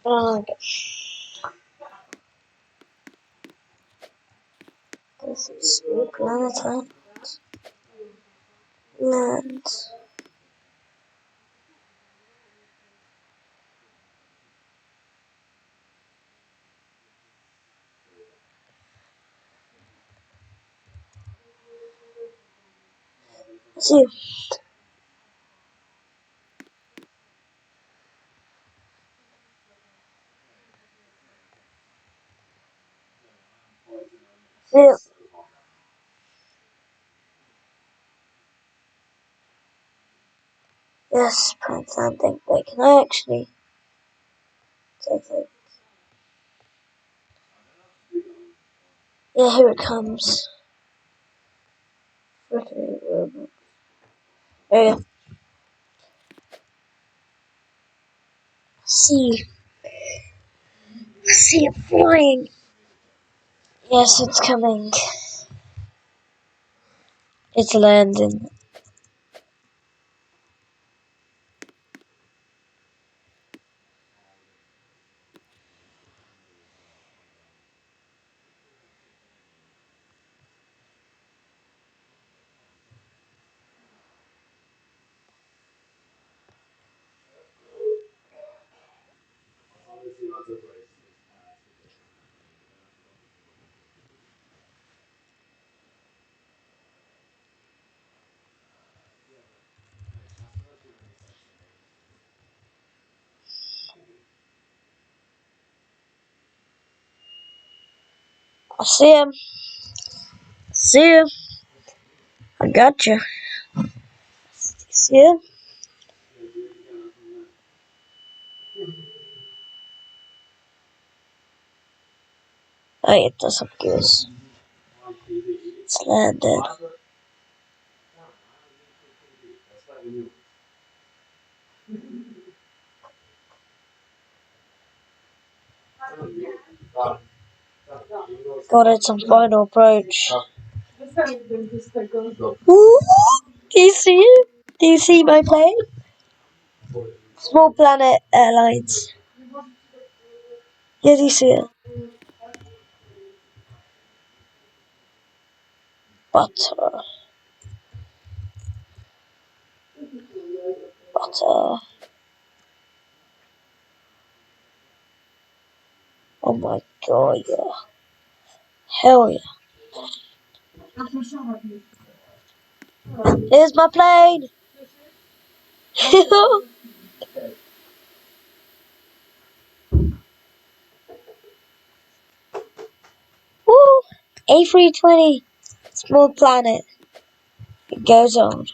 Okay. This is small planet land. See. See. Yes, prime landing. Wait, can I actually take it? Yeah, here it comes. Okay, there you go. See it flying. Yes, it's coming. It's landing. I see him. See him. I got you. See him? Oh, it doesn't goes. It's landed. Got it on final approach. Ooh, do you see it? Do you see my plane? Small Planet Airlines. Yeah, do you see it? Butter. Butter. Oh my god, yeah. Hell yeah. Here's my plane! Woo! A320. Small Planet. It goes on.